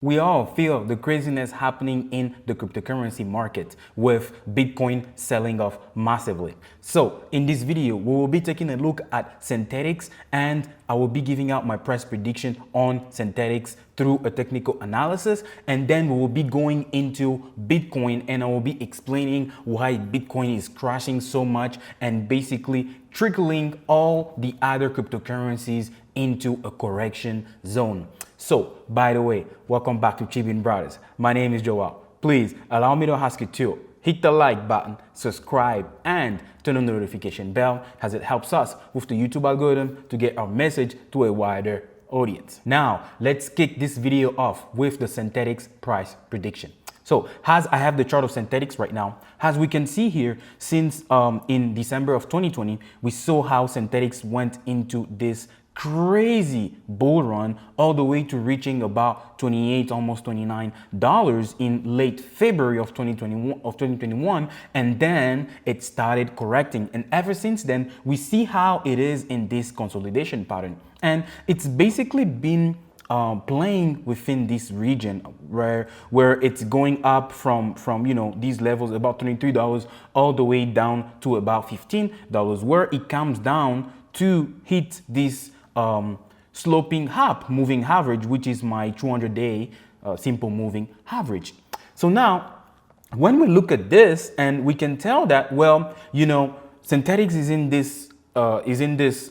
We all feel the craziness happening in the cryptocurrency market with Bitcoin selling off massively. So in this video, we will be taking a look at Synthetix and I will be giving out my price prediction on Synthetix through a technical analysis. And then we will be going into Bitcoin and I will be explaining why Bitcoin is crashing so much and basically trickling all the other cryptocurrencies into a correction zone. So, by the way, welcome back to Chibind Brothers. My name is Joel. Please allow me to ask you to hit the like button, subscribe, and turn on the notification bell as it helps us with the YouTube algorithm to get our message to a wider audience. Now, let's kick this video off with the Synthetix price prediction. So, as I have the chart of Synthetix right now, as we can see here, since in December of 2020, we saw how Synthetix went into this crazy bull run all the way to reaching about 28, almost $29 in late February of 2021, and then it started correcting. And ever since then, we see how it is in this consolidation pattern. And it's basically been playing within this region where it's going up from these levels about $23 all the way down to about $15, where it comes down to hit this sloping up moving average, which is my 200-day simple moving average. So now, when we look at this, and we can tell that, well, Synthetix is in this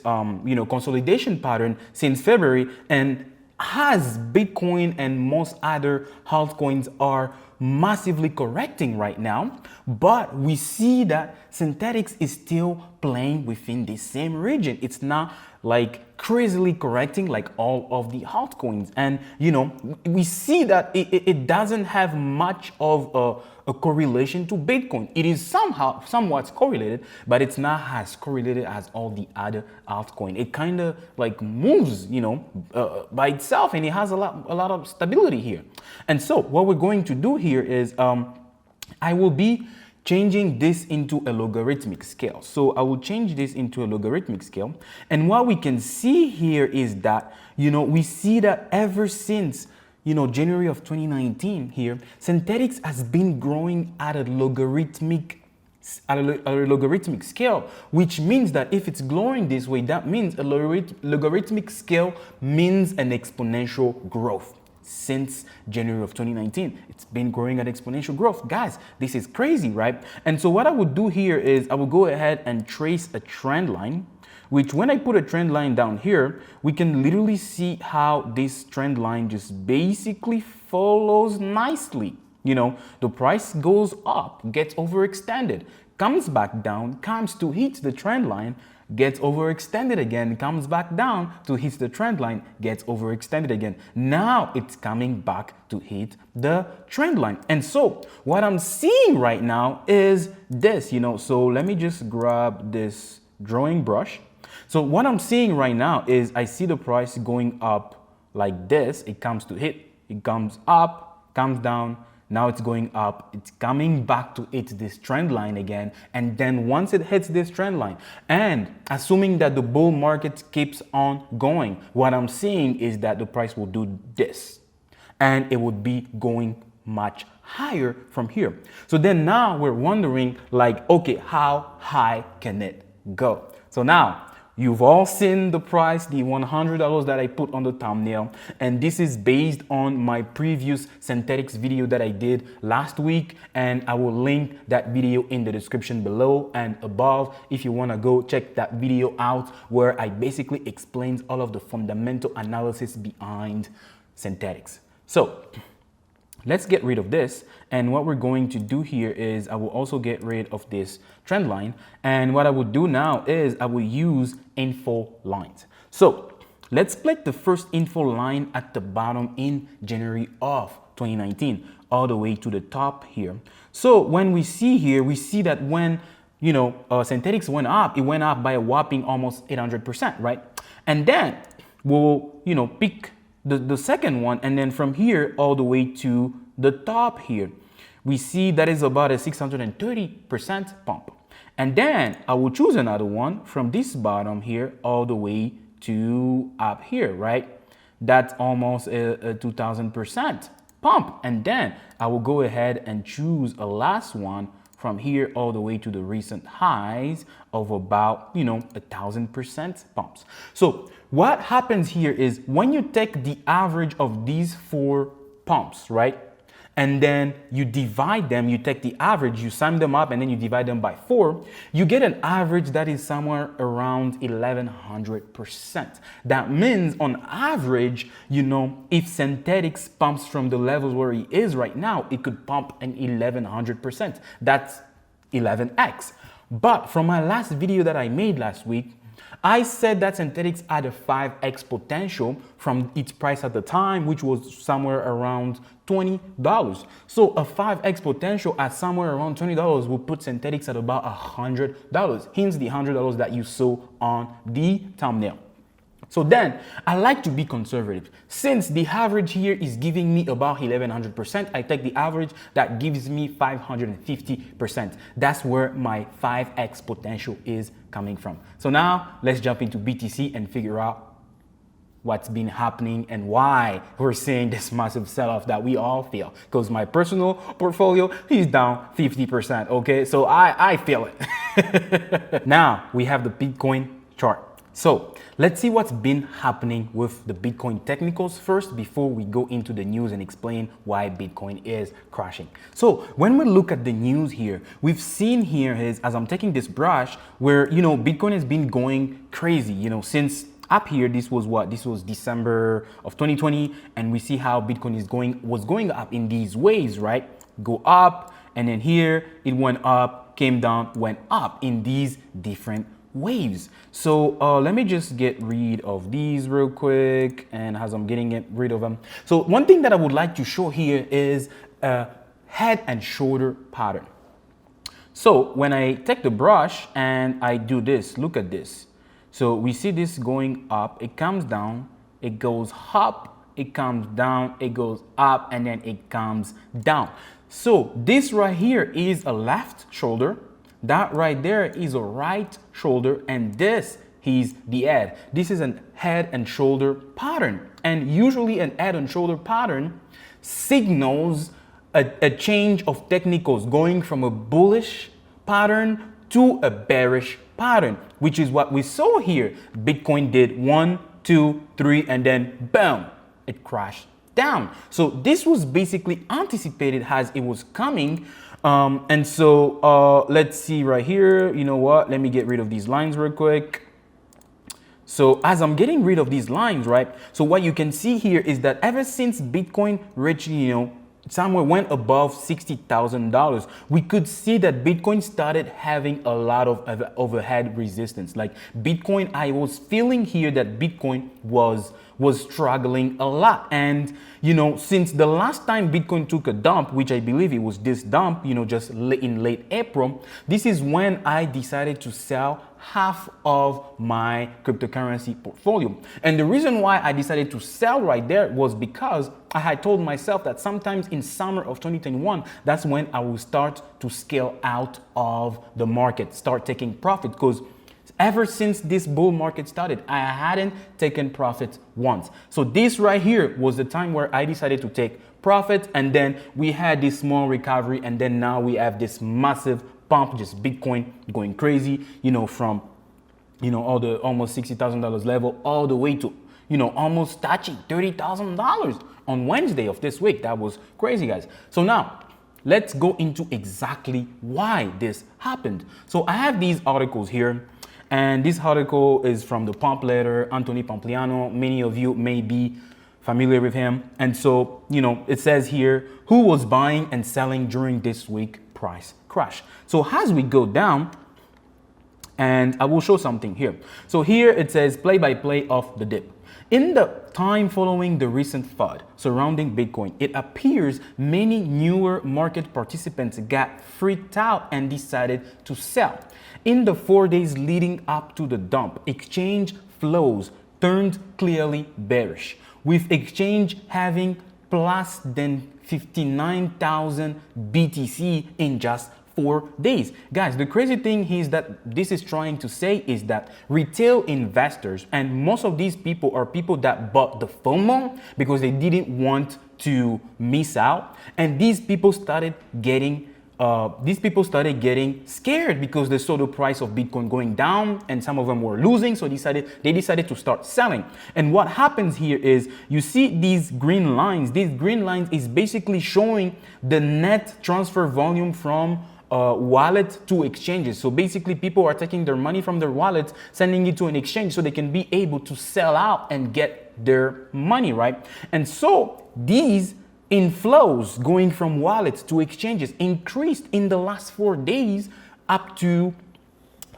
consolidation pattern since February, and as Bitcoin and most other altcoins are massively correcting right now, but we see that Synthetix is still playing within the same region. It's not like crazily correcting like all of the altcoins. And we see that it doesn't have much of a correlation to Bitcoin. It is somewhat correlated, but it's not as correlated as all the other altcoins. It kind of like moves, by itself, and it has a lot of stability here. And so what we're going to do here is I will be changing this into a logarithmic scale. So I will change this into a logarithmic scale. And what we can see here is that, we see that ever since, January of 2019 here, Synthetix has been growing at a logarithmic scale, which means that if it's growing this way, that means a logarithmic scale means an exponential growth. Since January of 2019, it's been growing at exponential growth. Guys, this is crazy, right? And so what I would do here is I will go ahead and trace a trend line, which when I put a trend line down here, we can literally see how this trend line just basically follows nicely. The price goes up, gets overextended, comes back down, comes to hit the trend line, gets overextended again, comes back down to hit the trend line, gets overextended again. Now it's coming back to hit the trend line. And so what I'm seeing right now is this, so let me just grab this drawing brush. So what I'm seeing right now is I see the price going up like this. It comes to hit, it comes up, comes down. Now it's going up, it's coming back to hit this trend line again. And then once it hits this trend line, and assuming that the bull market keeps on going, what I'm seeing is that the price will do this. And it would be going much higher from here. So then now we're wondering like, okay, how high can it go? So now, you've all seen the price, the $100 that I put on the thumbnail. And this is based on my previous Synthetix video that I did last week. And I will link that video in the description below and above if you want to go check that video out, where I basically explains all of the fundamental analysis behind Synthetix. So let's get rid of this. And what we're going to do here is I will also get rid of this trend line. And what I will do now is I will use info lines. So let's plot the first info line at the bottom in January of 2019, all the way to the top here. So when we see here, we see that when, Synthetix went up, it went up by a whopping almost 800%, right? And then we'll, pick the second one, and then from here all the way to the top here, we see that is about a 630% pump. And then I will choose another one from this bottom here all the way to up here, right? That's almost a 2000% pump. And then I will go ahead and choose a last one from here all the way to the recent highs of about, 1,000% pumps. So what happens here is when you take the average of these 4 pumps, right? And then you divide them, you take the average, you sum them up, and then you divide them by 4, you get an average that is somewhere around 1,100%. That means on average, if Synthetix pumps from the levels where it is right now, it could pump an 1,100%. That's 11x. But from my last video that I made last week, I said that Synthetix had a 5x potential from its price at the time, which was somewhere around $20. So a 5x potential at somewhere around $20 will put Synthetix at about $100, hence the $100 that you saw on the thumbnail. So then I like to be conservative. Since the average here is giving me about 1,100%, I take the average that gives me 550%. That's where my 5x potential is coming from. So now let's jump into BTC and figure out what's been happening and why we're seeing this massive sell-off that we all feel. Because my personal portfolio is down 50%, okay? So I feel it. Now we have the Bitcoin chart. So let's see what's been happening with the Bitcoin technicals first before we go into the news and explain why Bitcoin is crashing. So when we look at the news here, we've seen here is, as I'm taking this brush, where, Bitcoin has been going crazy, since up here, this was what? This was December of 2020. And we see how Bitcoin was going up in these waves, right? Go up, and then here it went up, came down, went up in these different waves. So let me just get rid of these real quick, and as I'm getting rid of them, so one thing that I would like to show here is a head and shoulder pattern. So when I take the brush and I do this, look at this. So we see this going up, it comes down, it goes up, it comes down, it goes up, and then it comes down. So this right here is a left shoulder. That right there is a right shoulder, and this is the head. This is a head and shoulder pattern. And usually an head and shoulder pattern signals a change of technicals going from a bullish pattern to a bearish pattern, which is what we saw here. Bitcoin did 1, 2, 3, and then boom, it crashed down. So this was basically anticipated as it was coming. And so let's see right here. You know what? Let me get rid of these lines real quick. So as I'm getting rid of these lines, right? So what you can see here is that ever since Bitcoin reached, somewhere went above $60,000, we could see that Bitcoin started having a lot of overhead resistance. Like Bitcoin, I was feeling here that Bitcoin was struggling a lot. And, since the last time Bitcoin took a dump, which I believe it was this dump, just in late April, this is when I decided to sell half of my cryptocurrency portfolio. And the reason why I decided to sell right there was because I had told myself that sometimes in summer of 2021, that's when I will start to scale out of the market, start taking profit, because ever since this bull market started, I hadn't taken profit once. So this right here was the time where I decided to take profit, and then we had this small recovery, and then now we have this massive pump, just Bitcoin going crazy, from, all the almost $60,000 level all the way to, almost touching $30,000 on Wednesday of this week. That was crazy, guys. So now let's go into exactly why this happened. So I have these articles here, and this article is from the Pump Letter, Anthony Pompliano. Many of you may be familiar with him. And so, it says here, who was buying and selling during this week price crash. So as we go down, and I will show something here. So here it says play-by-play of the dip. In the time following the recent FUD surrounding Bitcoin, it appears many newer market participants got freaked out and decided to sell. In the 4 days leading up to the dump, exchange flows turned clearly bearish, with exchange having plus than 59,000 BTC in just 4 days. Guys, the crazy thing is that this is trying to say is that retail investors, and most of these people are people that bought the FOMO because they didn't want to miss out, and these people started getting scared because they saw the price of Bitcoin going down and some of them were losing. So they decided to start selling. And what happens here is you see these green lines. These green lines is basically showing the net transfer volume from wallet to exchanges. So basically people are taking their money from their wallets, sending it to an exchange so they can be able to sell out and get their money, right? And so these inflows going from wallets to exchanges increased in the last 4 days up to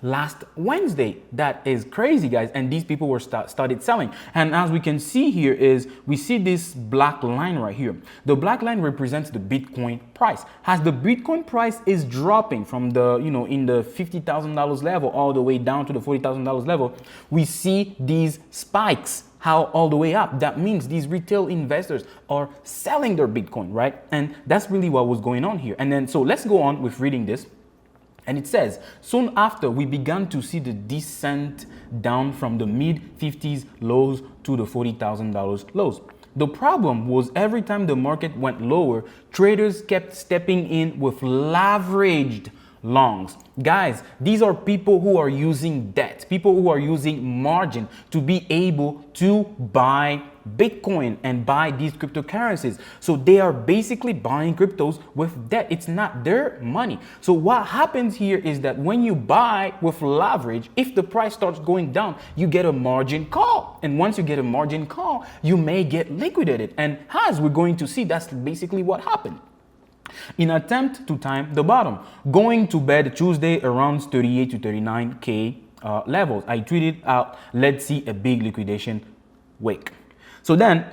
last Wednesday. That is crazy, guys. And these people were started selling. And as we can see here is we see this black line right here. The black line represents the Bitcoin price. As the Bitcoin price is dropping from the, in the $50,000 level all the way down to the $40,000 level, we see these spikes all the way up. That means these retail investors are selling their Bitcoin, right? And that's really what was going on here. And then, so let's go on with reading this. And it says, soon after, we began to see the descent down from the mid-50s lows to the $40,000 lows. The problem was every time the market went lower, traders kept stepping in with leveraged longs. Guys, these are people who are using debt, people who are using margin to be able to buy Bitcoin and buy these cryptocurrencies. So they are basically buying cryptos with debt. It's not their money. So what happens here is that when you buy with leverage, if the price starts going down, you get a margin call. And once you get a margin call, you may get liquidated. And as we're going to see, that's basically what happened. In attempt to time the bottom, going to bed Tuesday around 38 to 39K levels. I tweeted out, let's see a big liquidation wake. So then,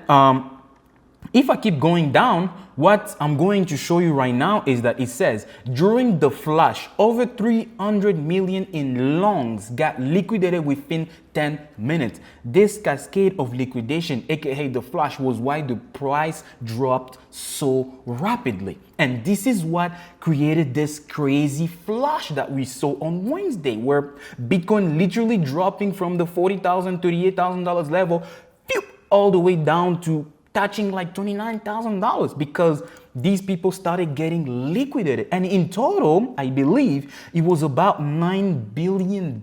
if I keep going down, what I'm going to show you right now is that it says during the flash, over 300 million in longs got liquidated within 10 minutes. This cascade of liquidation, aka the flash, was why the price dropped so rapidly. And this is what created this crazy flash that we saw on Wednesday, where Bitcoin literally dropping from the $40,000, $38,000 level all the way down to touching like $29,000 because these people started getting liquidated. And in total, I believe it was about $9 billion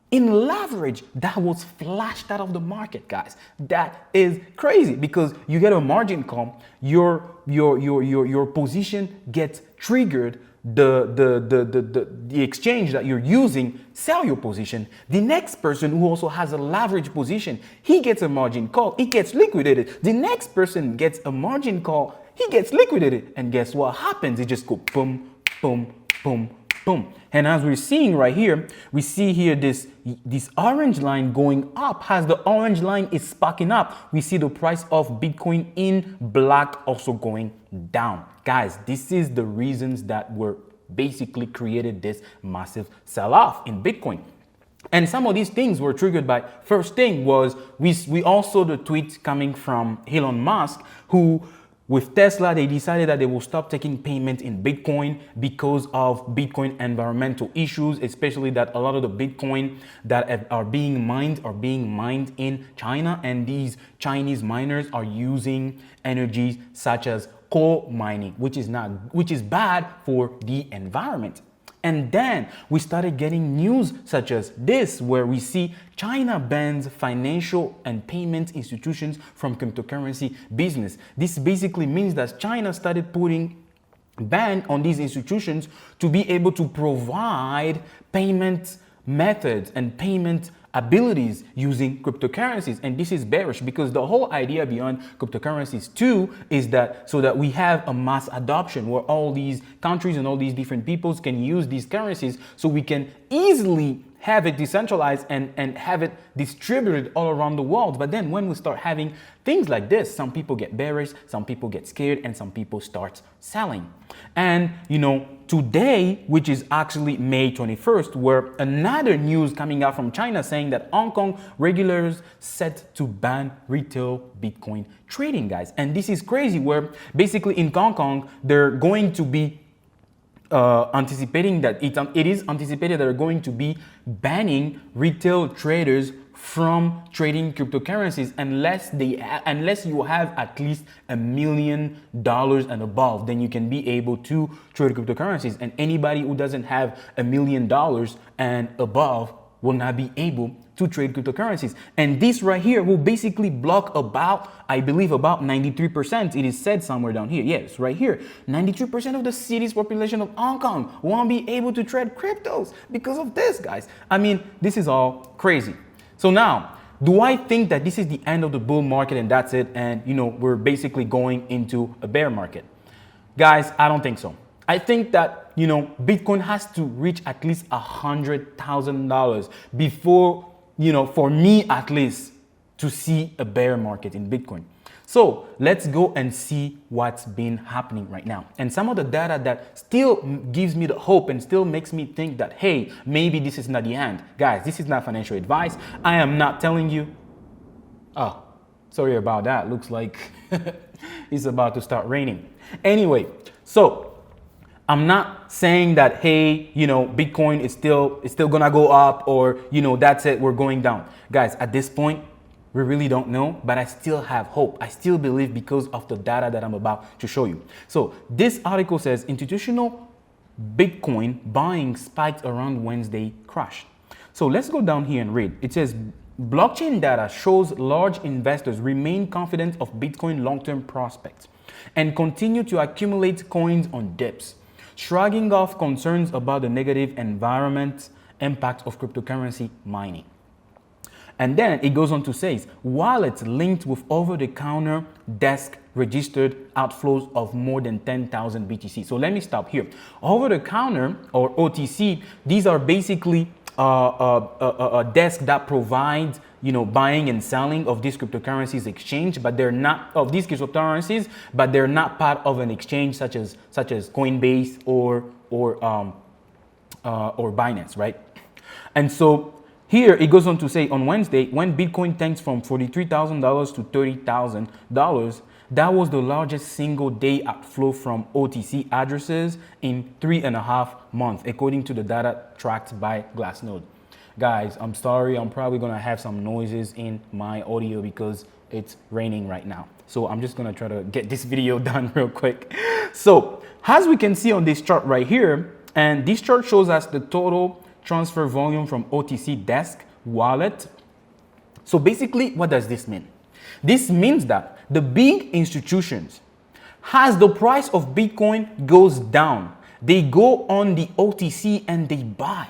in leverage that was flashed out of the market, guys. That is crazy because you get a margin call, your position gets triggered. The exchange that you're using sell your position. The next person who also has a leverage position, he gets a margin call, he gets liquidated. The next person gets a margin call, he gets liquidated. And guess what happens? It just go boom, boom, boom, boom. And as we're seeing right here, we see here this orange line going up. As the orange line is sparking up, we see the price of Bitcoin in black also going down. Guys, this is the reasons that were basically created this massive sell-off in Bitcoin. And some of these things were triggered by, first thing was we all saw the tweet coming from Elon Musk, who with Tesla, they decided that they will stop taking payment in Bitcoin because of Bitcoin environmental issues, especially that a lot of the Bitcoin that are being mined in China, and these Chinese miners are using energies such as coal mining, which is bad for the environment. And then we started getting news such as this, where we see China bans financial and payment institutions from cryptocurrency business. This basically means that China started putting ban on these institutions to be able to provide payment methods and payment abilities using cryptocurrencies. And this is bearish because the whole idea beyond cryptocurrencies too is that so that we have a mass adoption where all these countries and all these different peoples can use these currencies, so we can easily have it decentralized and have it distributed all around the world. But then when we start having things like this, some people get bearish, some people get scared, and some people start selling. And today, which is actually May 21st, where another news coming out from China saying that Hong Kong regulators set to ban retail Bitcoin trading, guys. And this is crazy, where basically in Hong Kong, they're going to be anticipating that it is anticipated that they're going to be banning retail traders from trading cryptocurrencies unless you have at least $1 million and above. Then you can be able to trade cryptocurrencies, and anybody who doesn't have $1 million and above will not be able to trade cryptocurrencies. And this right here will basically block about, I believe, about 93%. It is said somewhere down here. Yes, right here. 93% of the city's population of Hong Kong won't be able to trade cryptos because of this, guys. I mean, this is all crazy. So now, do I think that this is the end of the bull market and that's it? And, we're basically going into a bear market? Guys, I don't think so. I think that, Bitcoin has to reach at least $100,000 before, for me at least, to see a bear market in Bitcoin. So let's go and see what's been happening right now. And some of the data that still gives me the hope and still makes me think that, hey, maybe this is not the end. Guys, this is not financial advice. I am not telling you. Oh, sorry about that. Looks like it's about to start raining. Anyway, so I'm not saying that, hey, Bitcoin is still gonna go up, or, that's it, we're going down. Guys, at this point, we really don't know, but I still have hope. I still believe because of the data that I'm about to show you. So this article says institutional Bitcoin buying spiked around Wednesday crash. So let's go down here and read. It says blockchain data shows large investors remain confident of Bitcoin long-term prospects and continue to accumulate coins on dips, shrugging off concerns about the negative environment impact of cryptocurrency mining. And then it goes on to say, wallets linked with over-the-counter desk registered outflows of more than 10,000 BTC. So let me stop here. Over-the-counter, or OTC, these are basically a desk that provides, buying and selling of these cryptocurrencies exchange, but they're not of these cryptocurrencies, but they're not part of an exchange such as Coinbase or Binance, right? And so here it goes on to say, on Wednesday, when Bitcoin tanked from $43,000 to $30,000, that was the largest single day outflow from OTC addresses in 3.5 months, according to the data tracked by Glassnode. Guys, I'm sorry, I'm probably gonna have some noises in my audio because it's raining right now. So I'm just gonna try to get this video done real quick. So as we can see on this chart right here, and this chart shows us the total transfer volume from OTC desk wallet. So basically, what does this mean? This means that the big institutions, as the price of Bitcoin goes down, they go on the OTC and they buy.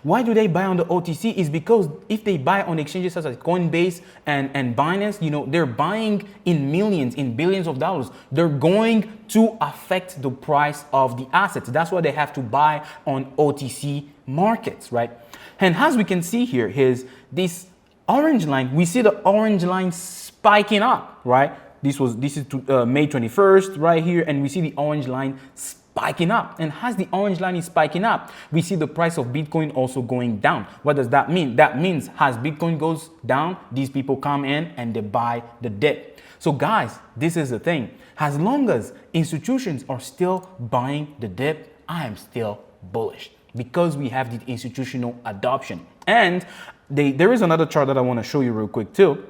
Why do they buy on the OTC? Is because if they buy on exchanges such as Coinbase and Binance, they're buying in millions, in billions of dollars. They're going to affect the price of the assets. That's why they have to buy on OTC markets, right? And as we can see here, here's this orange line. We see the orange line spiking up, right? This is May 21st right here, and we see the orange line spiking up. And as the orange line is spiking up, we see the price of Bitcoin also going down. What does that mean? That means as Bitcoin goes down, these people come in and they buy the dip. So guys, this is the thing. As long as institutions are still buying the dip, I am still bullish because we have the institutional adoption. And there is another chart that I want to show you real quick too.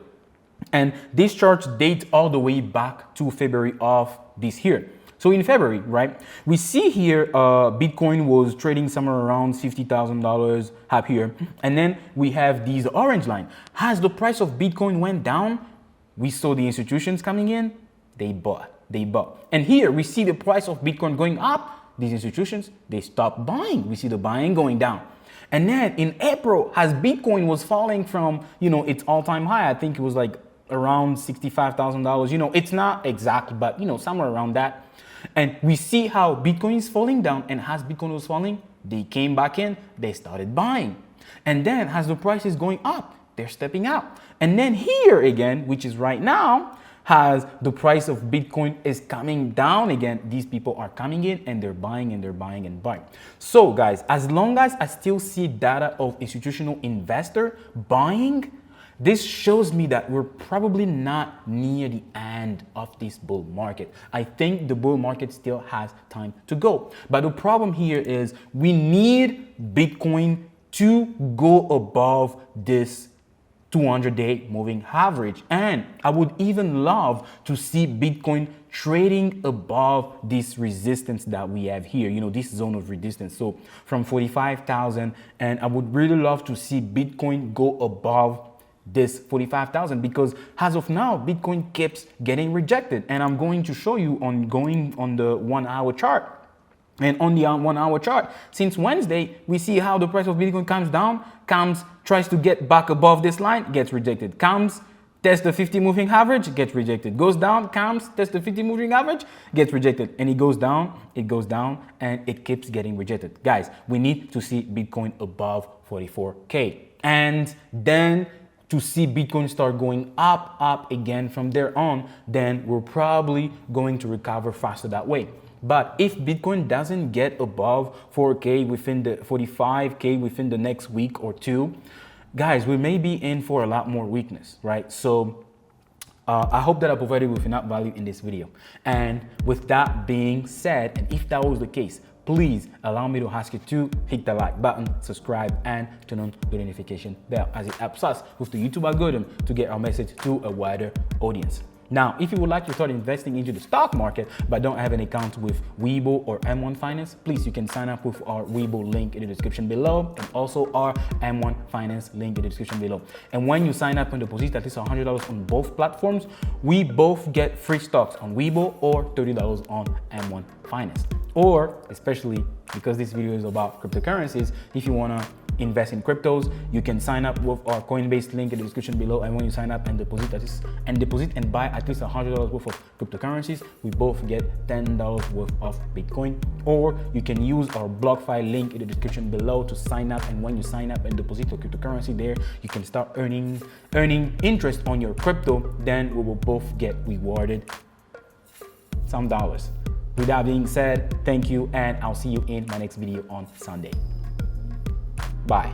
And these charts date all the way back to February of this year. So in February, right, we see here Bitcoin was trading somewhere around $50,000 up here. And then we have these orange line. As the price of Bitcoin went down, we saw the institutions coming in, they bought. And here we see the price of Bitcoin going up. These institutions, they stopped buying. We see the buying going down. And then in April, as Bitcoin was falling from, its all-time high, I think it was like around $65,000. It's not exact, but, somewhere around that. And we see how Bitcoin is falling down, and as Bitcoin was falling, they came back in, they started buying. And then as the price is going up, they're stepping out. And then here again, which is right now, as the price of Bitcoin is coming down again, these people are coming in and they're buying and they're buying and buying. So guys, as long as I still see data of institutional investor buying, this shows me that we're probably not near the end of this bull market. I think the bull market still has time to go. But the problem here is we need Bitcoin to go above this 200-day moving average. And I would even love to see Bitcoin trading above this resistance that we have here, this zone of resistance. So from 45,000, and I would really love to see Bitcoin go above this 45,000, because as of now, Bitcoin keeps getting rejected. And I'm going to show you on going on the 1 hour chart. And on the 1 hour chart, since Wednesday, we see how the price of Bitcoin comes down, tries to get back above this line, gets rejected, tests the 50 moving average, gets rejected, goes down, tests the 50 moving average, gets rejected, and it goes down, and it keeps getting rejected. Guys, we need to see Bitcoin above 44K. And then to see Bitcoin start going up again from there on, then we're probably going to recover faster that way. But if Bitcoin doesn't get above 4K within the 45K within the next week or two, guys, we may be in for a lot more weakness, right? So I hope that I provided you with enough value in this video. And with that being said, and if that was the case, please allow me to ask you to hit the like button, subscribe, and turn on the notification bell, as it helps us with the YouTube algorithm to get our message to a wider audience. Now, if you would like to start investing into the stock market but don't have an account with Webull or M1 Finance, please, you can sign up with our Webull link in the description below, and also our M1 Finance link in the description below. And when you sign up and deposit at least $100 on both platforms, we both get free stocks on Webull or $30 on M1 Finance. Or, especially because this video is about cryptocurrencies, if you want to invest in cryptos, you can sign up with our Coinbase link in the description below. And when you sign up and deposit and buy at least $100 worth of cryptocurrencies, we both get $10 worth of Bitcoin. Or you can use our BlockFi link in the description below to sign up. And when you sign up and deposit your cryptocurrency there, you can start earning interest on your crypto. Then we will both get rewarded some dollars. With that being said, thank you, and I'll see you in my next video on Sunday. Bye.